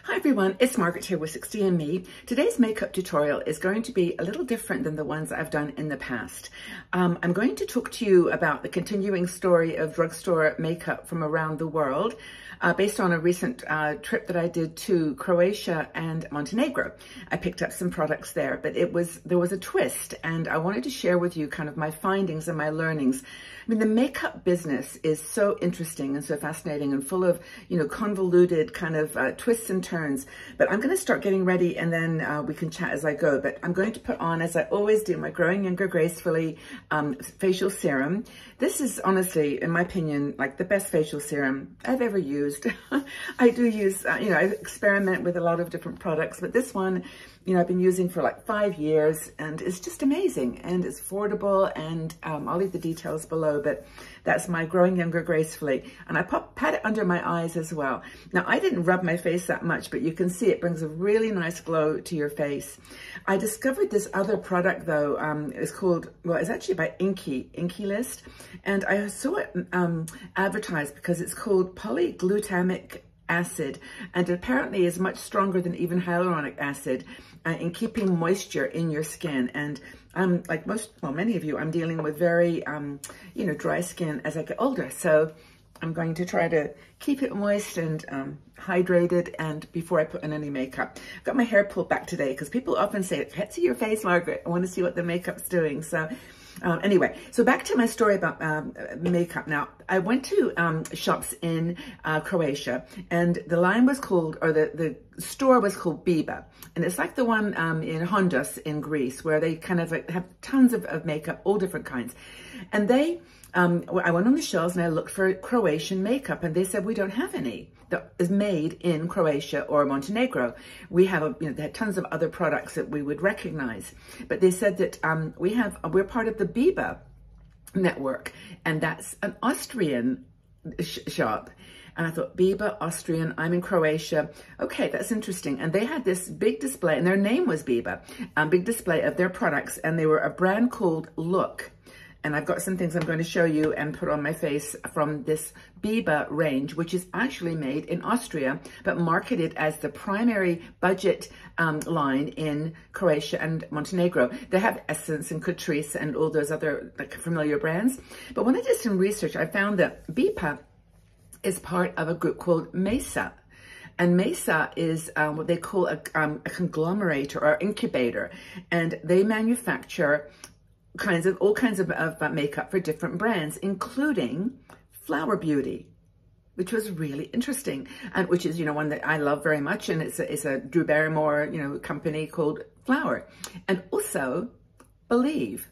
Hi everyone, it's Margaret here with 60andMe. Today's makeup tutorial is going to be a little different than the ones I've done in the past. I'm going to talk to you about the continuing story of drugstore makeup from around the world based on a recent trip that I did to Croatia and Montenegro. I picked up some products there, but there was a twist, and I wanted to share with you kind of my findings and my learnings. I mean, the makeup business is so interesting and so fascinating and full of, convoluted kind of twists and turns. But I'm going to start getting ready, and then we can chat as I go. But I'm going to put on, as I always do, my Growing Younger Gracefully facial serum. This is honestly, in my opinion, like the best facial serum I've ever used. I do use, I experiment with a lot of different products, but this one, I've been using for like 5 years, and it's just amazing, and it's affordable, and I'll leave the details below, but that's my Growing Younger Gracefully. And I pat it under my eyes as well. Now, I didn't rub my face that much, but you can see it brings a really nice glow to your face. I discovered this other product though. It's called, well, it's actually by Inky List, and I saw it advertised because it's called polyglutamic acid, and apparently is much stronger than even hyaluronic acid in keeping moisture in your skin. And like many of you, I'm dealing with very, dry skin as I get older. So I'm going to try to keep it moist and hydrated, and before I put on any makeup. I've got my hair pulled back today because people often say, let's see your face, Margaret. I want to see what the makeup's doing. So anyway, so back to my story about makeup. Now, I went to shops in Croatia, and the line was called, or the store was called Bipa. And it's like the one in Hondos in Greece, where they kind of have tons of makeup, all different kinds. And they, I went on the shelves and I looked for Croatian makeup, and they said, we don't have any that is made in Croatia or Montenegro. We have, they had tons of other products that we would recognize, but they said that we're part of the Bipa network, and that's an Austrian shop. And I thought, Bipa, Austrian, I'm in Croatia. Okay, that's interesting. And they had this big display, and their name was Bipa, a big display of their products, and they were a brand called Look. And I've got some things I'm going to show you and put on my face from this Bipa range, which is actually made in Austria, but marketed as the primary budget line in Croatia and Montenegro. They have Essence and Catrice and all those other familiar brands. But when I did some research, I found that Bipa is part of a group called Mesa. And Mesa is what they call a conglomerate or incubator. And they manufacture all kinds of makeup for different brands, including Flower Beauty, which was really interesting, and which is, one that I love very much. And it's a Drew Barrymore, company called Flower. And also Believe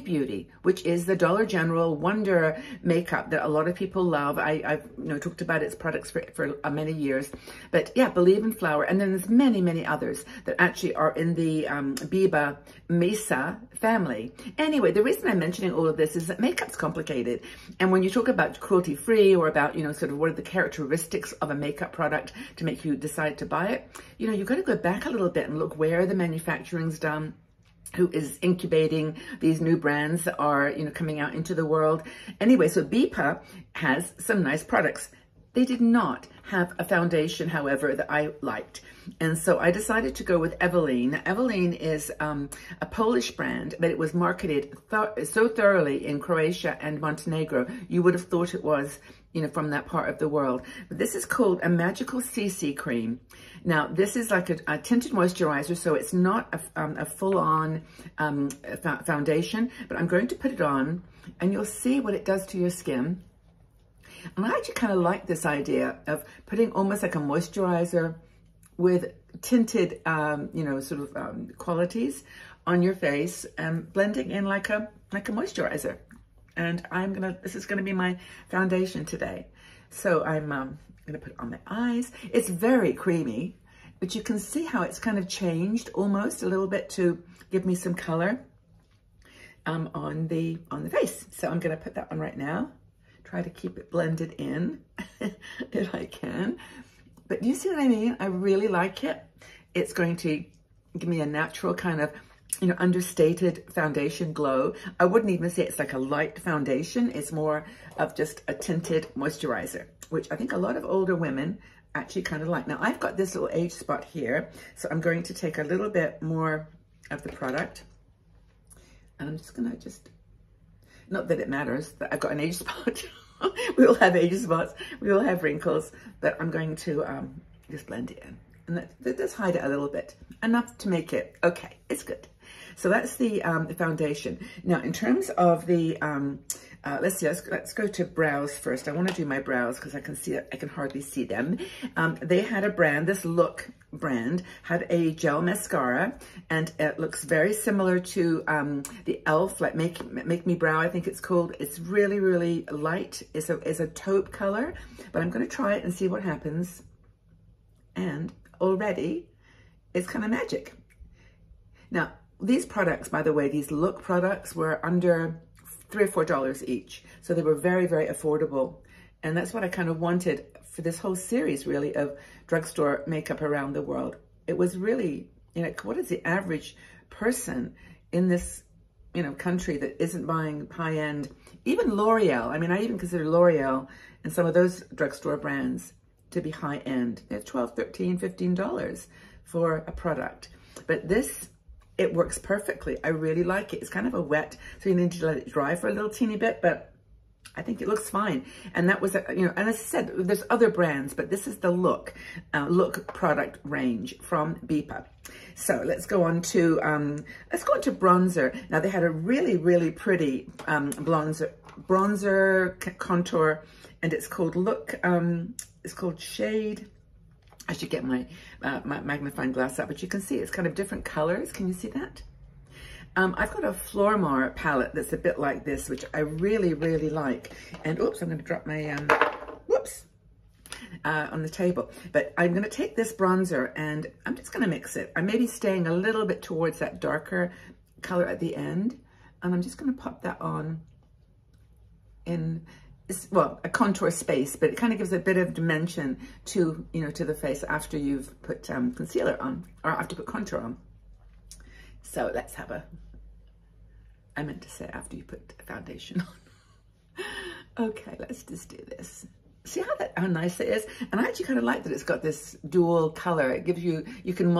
Beauty, which is the Dollar General wonder makeup that a lot of people love. I've talked about its products for many years, but yeah, Believe in Flower. And then there's many others that actually are in the Bipa Mesa family. Anyway, the reason I'm mentioning all of this is that makeup's complicated. And when you talk about cruelty-free, or about, sort of what are the characteristics of a makeup product to make you decide to buy it, you've got to go back a little bit and look where the manufacturing's done, who is incubating these new brands that are, coming out into the world. Anyway, so Bipa has some nice products. They did not have a foundation, however, that I liked. And so I decided to go with Eveline. Eveline is a Polish brand, but it was marketed so thoroughly in Croatia and Montenegro, you would have thought it was, from that part of the world. But this is called a Magical CC Cream. Now, this is like a tinted moisturizer, so it's not a full-on foundation, but I'm going to put it on, and you'll see what it does to your skin. And I actually kind of like this idea of putting almost like a moisturizer with tinted, qualities on your face, and blending in like a moisturizer. And this is gonna be my foundation today. So I'm gonna put it on my eyes. It's very creamy, but you can see how it's kind of changed almost a little bit to give me some color on the face. So I'm gonna put that on right now. Try to keep it blended in if I can. But do you see what I mean? I really like it. It's going to give me a natural kind of, understated foundation glow. I wouldn't even say it's like a light foundation. It's more of just a tinted moisturizer, which I think a lot of older women actually kind of like. Now I've got this little age spot here, so I'm going to take a little bit more of the product, and I'm just gonna not that it matters that I've got an age spot. We all have age spots, we all have wrinkles, but I'm going to just blend it in. And that does hide it a little bit, enough to make it okay. It's good. So that's the foundation. Now, in terms of the, let's go to brows first. I want to do my brows because I can hardly see them. They had a brand, this Look brand, had a gel mascara, and it looks very similar to the e.l.f. like Make Me Brow, I think it's called. It's really, really light. It's a taupe color, but I'm going to try it and see what happens. And already, it's kind of magic. Now, these products, by the way, these Look products were under $3 or $4 each. So they were very, very affordable. And that's what I kind of wanted for this whole series, really, of drugstore makeup around the world. It was really, you know, what is the average person in this, you know, country that isn't buying high-end, even L'Oreal. I mean, I even consider L'Oreal and some of those drugstore brands to be high-end. They're $12, $13, $15 for a product. But this, it works perfectly. I really like it. It's kind of a wet, so you need to let it dry for a little teeny bit, but I think it looks fine. And that was, you know, and as I said, there's other brands, but this is the Look product range from Bipa. So let's go on to bronzer. Now they had a really, really pretty bronzer contour, and it's called Look, it's called Shade. I should get my magnifying glass up, but you can see it's kind of different colors. Can you see that? I've got a Flormar palette that's a bit like this, which I really, really like. And oops, I'm going to drop my, on the table. But I'm going to take this bronzer and I'm just going to mix it. I'm maybe staying a little bit towards that darker color at the end. And I'm just going to pop that on in, well, a contour space, but it kind of gives a bit of dimension to, you know, to the face after you've put concealer on, or after you put contour on. So let's have I meant to say after you put foundation on. Okay, let's just do this. See how nice it is? And I actually kind of like that it's got this dual color. It gives you, you can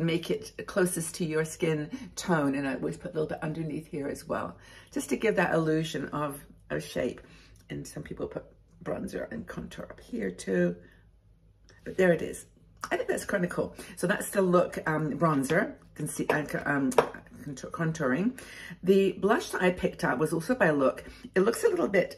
make it closest to your skin tone. And I always put a little bit underneath here as well, just to give that illusion of shape. And some people put bronzer and contour up here too. But there it is. I think that's kind of cool. So that's the Look bronzer, contouring. The blush that I picked up was also by Look. It looks a little bit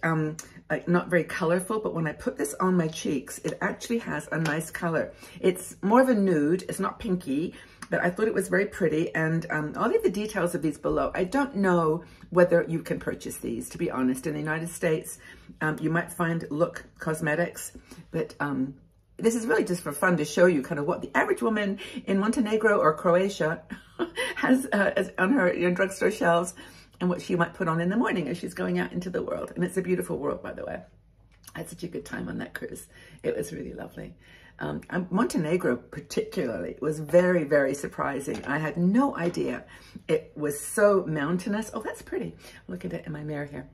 like not very colorful, but when I put this on my cheeks, it actually has a nice color. It's more of a nude. It's not pinky, but I thought it was very pretty. And I'll leave the details of these below. I don't know whether you can purchase these, to be honest. In the United States, you might find Look Cosmetics, but this is really just for fun to show you kind of what the average woman in Montenegro or Croatia has on her drugstore shelves, and what she might put on in the morning as she's going out into the world. And it's a beautiful world, by the way. I had such a good time on that cruise. It was really lovely. Montenegro particularly was very, very surprising. I had no idea it was so mountainous. Oh, that's pretty. Look at it in my mirror here.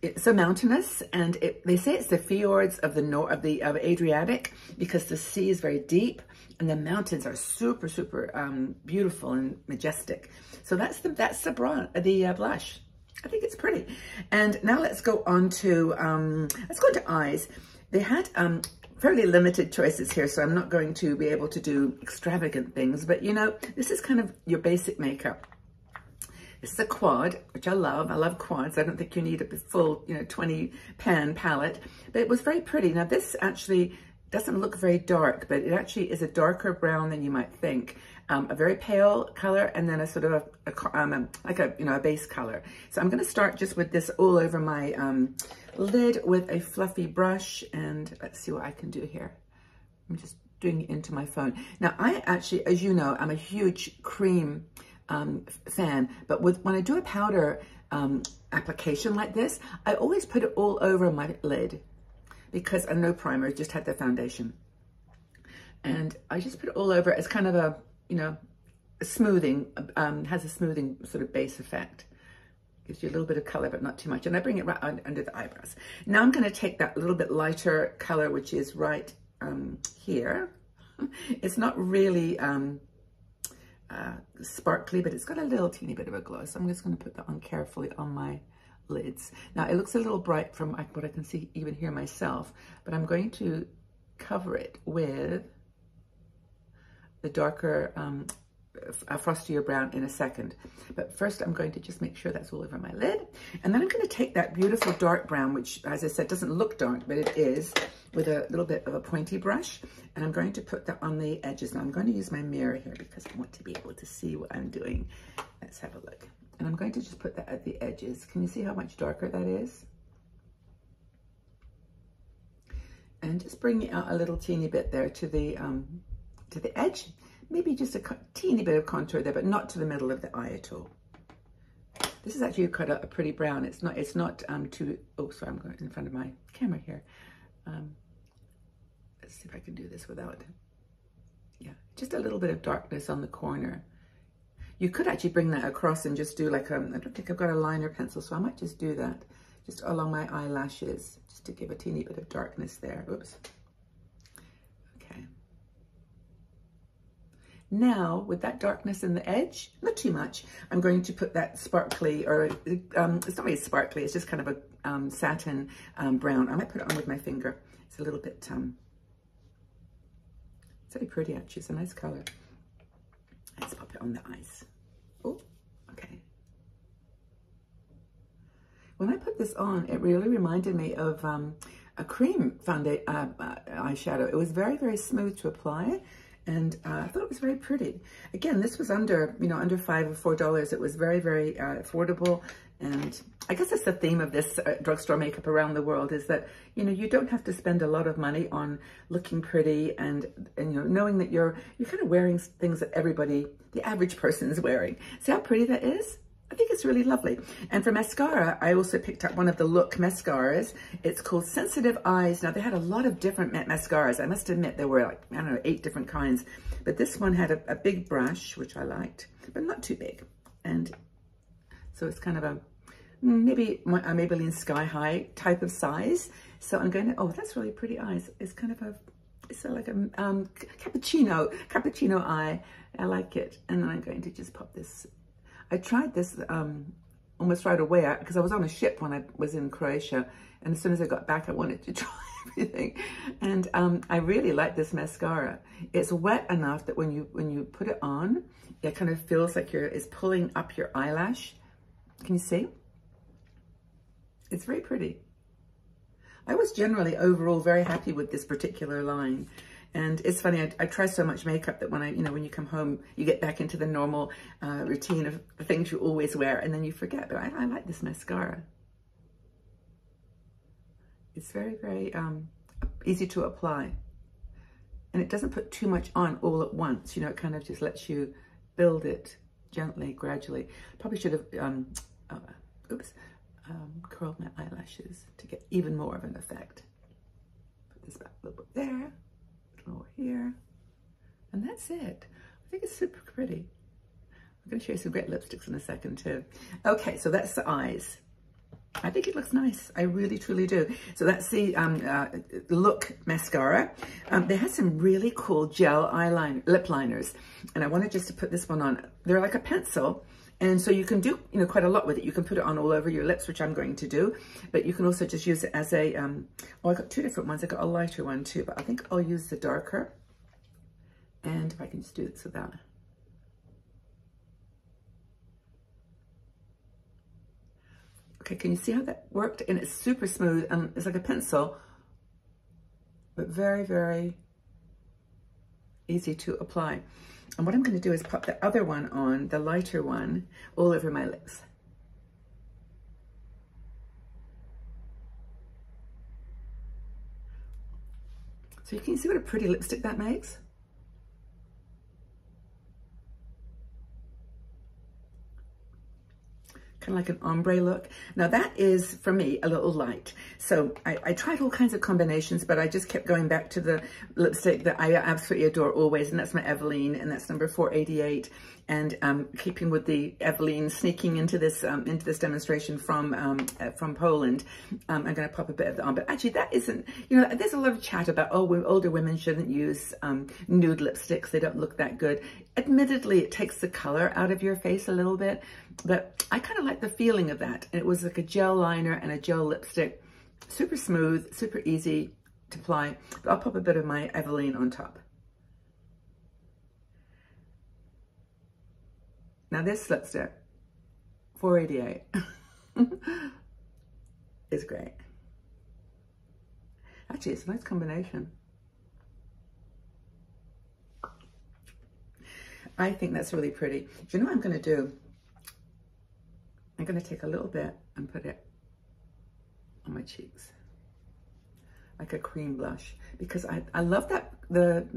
It's so mountainous, and they say it's the fjords of the Adriatic, because the sea is very deep and the mountains are super, super beautiful and majestic. So that's the blush. I think it's pretty. And now let's go on to eyes. They had fairly limited choices here, so I'm not going to be able to do extravagant things, but you know, this is kind of your basic makeup. This is a quad, which I love. I love quads. I don't think you need a full, 20 pan palette, but it was very pretty. Now this actually doesn't look very dark, but it actually is a darker brown than you might think. A very pale color, and then a sort of a base color. So I'm going to start just with this all over my lid with a fluffy brush, and let's see what I can do here. I'm just doing it into my phone. Now I actually, as you know, I'm a huge cream fan, but when I do a powder application like this, I always put it all over my lid, because I know primer, just had the foundation, and I just put it all over as kind of a a smoothing, has a smoothing sort of base effect. Gives you a little bit of color, but not too much. And I bring it right under the eyebrows. Now I'm going to take that little bit lighter color, which is right here. It's not really sparkly, but it's got a little teeny bit of a glow. So I'm just going to put that on carefully on my lids. Now it looks a little bright from what I can see even here myself, but I'm going to cover it with the darker a frostier brown in a second. But first I'm going to just make sure that's all over my lid. And then I'm going to take that beautiful dark brown, which as I said, doesn't look dark, but it is, with a little bit of a pointy brush. And I'm going to put that on the edges. Now I'm going to use my mirror here because I want to be able to see what I'm doing. Let's have a look. And I'm going to just put that at the edges. Can you see how much darker that is? And just bring it out a little teeny bit there to the edge. Maybe just a teeny bit of contour there, but not to the middle of the eye at all. This is actually quite a pretty brown. It's not too, oh, sorry, I'm going in front of my camera here. Let's see if I can do this without, yeah, just a little bit of darkness on the corner. You could actually bring that across and just do like, I don't think I've got a liner pencil, so I might just do that just along my eyelashes, just to give a teeny bit of darkness there. Oops. Okay. Now, with that darkness in the edge, not too much, I'm going to put that sparkly, or it's not really sparkly, it's just kind of a satin brown. I might put it on with my finger. It's a little bit, it's very pretty actually, it's a nice color. Let's pop it on the eyes. Oh, okay. When I put this on, it really reminded me of a cream eyeshadow. It was very, very smooth to apply, and I thought it was very pretty. Again, this was under, you know, under $5 or $4. It was very, very affordable, and I guess that's the theme of this drugstore makeup around the world, is that, you know, you don't have to spend a lot of money on looking pretty, and you know, knowing that you're kind of wearing things that everybody, the average person, is wearing. See how pretty that is? I think it's really lovely. And for mascara, I also picked up one of the Look mascaras. It's called Sensitive Eyes. Now, they had a lot of different mascaras. I must admit, there were like, I don't know, 8 different kinds. But this one had a big brush, which I liked, but not too big. And so it's kind of a, maybe a Maybelline Sky High type of size. So I'm going to, oh, that's really pretty eyes. It's kind of a, it's like a cappuccino eye. I like it. And then I'm going to just pop this. I tried this almost right away because I was on a ship when I was in Croatia, and as soon as I got back, I wanted to try everything. And I really like this mascara. It's wet enough that when you put it on, it kind of feels like it's pulling up your eyelash. Can you see? It's very pretty. I was generally overall very happy with this particular line. And it's funny, I try so much makeup that when you come home, you get back into the normal routine of the things you always wear, and then you forget. But I like this mascara. It's very, very easy to apply. And it doesn't put too much on all at once. You know, it kind of just lets you build it gently, gradually. Probably should have, curled my eyelashes to get even more of an effect. Put this back a little bit there. Over here, and that's it. I think it's super pretty. I'm going to show you some great lipsticks in a second too. Okay, so that's the eyes. I think it looks nice. I really, truly do. So that's the Look mascara. They had some really cool gel lip liners, and I wanted just to put this one on. They're like a pencil. And so you can do, you know, quite a lot with it. You can put it on all over your lips, which I'm going to do. But you can also just use it as a, oh, I got 2 different ones. I got a lighter one too, but I think I'll use the darker. And if I can just do this without. Okay, can you see how that worked? And it's super smooth, and it's like a pencil, but very, very easy to apply. And what I'm going to do is pop the other one on, the lighter one, all over my lips. So you can see what a pretty lipstick that makes. kind of like an ombre look. Now that is, for me, a little light. So I tried all kinds of combinations, but I just kept going back to the lipstick that I absolutely adore always, and that's my Eveline, and that's number 488. And keeping with the Eveline, sneaking into this demonstration from Poland, I'm going to pop a bit of that on. But actually, that isn't, you know, there's a lot of chat about, oh, older women shouldn't use nude lipsticks. They don't look that good. Admittedly, it takes the color out of your face a little bit, but I kind of like the feeling of that. And it was like a gel liner and a gel lipstick, super smooth, super easy to apply. But I'll pop a bit of my Eveline on top. Now this lipstick, 488, is great. Actually, it's a nice combination. I think that's really pretty. Do you know what I'm going to do? I'm going to take a little bit and put it on my cheeks, like a cream blush, because I love that the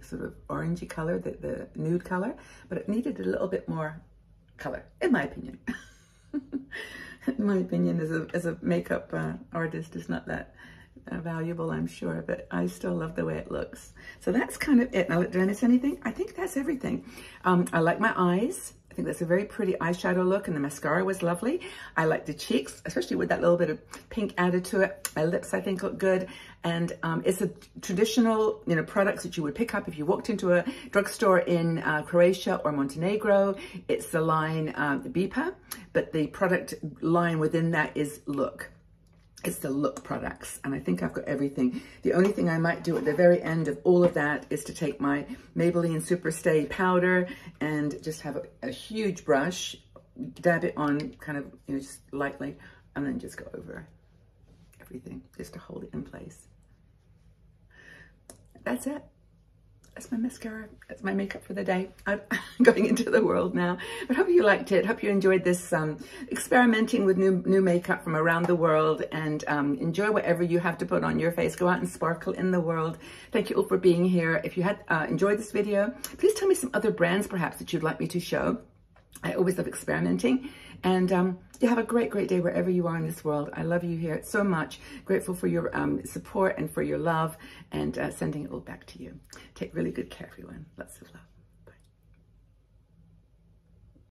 sort of orangey color, the nude color, but it needed a little bit more color, in my opinion. In my opinion, as a makeup artist, is not that valuable, I'm sure, but I still love the way it looks. So that's kind of it. Now, did I miss anything? I think that's everything. I like my eyes. I think that's a very pretty eyeshadow look, and the mascara was lovely. I like the cheeks, especially with that little bit of pink added to it. My lips, I think, look good. And it's a traditional, you know, products that you would pick up if you walked into a drugstore in Croatia or Montenegro. It's the line Bipa, but the product line within that is Look. It's the Look products, and I think I've got everything. The only thing I might do at the very end of all of that is to take my Maybelline Superstay powder and just have a huge brush, dab it on kind of, you know, just lightly, and then just go over everything just to hold it in place. That's it. That's my mascara. That's my makeup for the day. I'm going into the world now. But hope you liked it. Hope you enjoyed this experimenting with new makeup from around the world, and enjoy whatever you have to put on your face. Go out and sparkle in the world. Thank you all for being here. If you had enjoyed this video, please tell me some other brands perhaps that you'd like me to show. I always love experimenting. And you have a great, great day wherever you are in this world. I love you here so much. Grateful for your support and for your love, and sending it all back to you. Take really good care, everyone. Lots of love.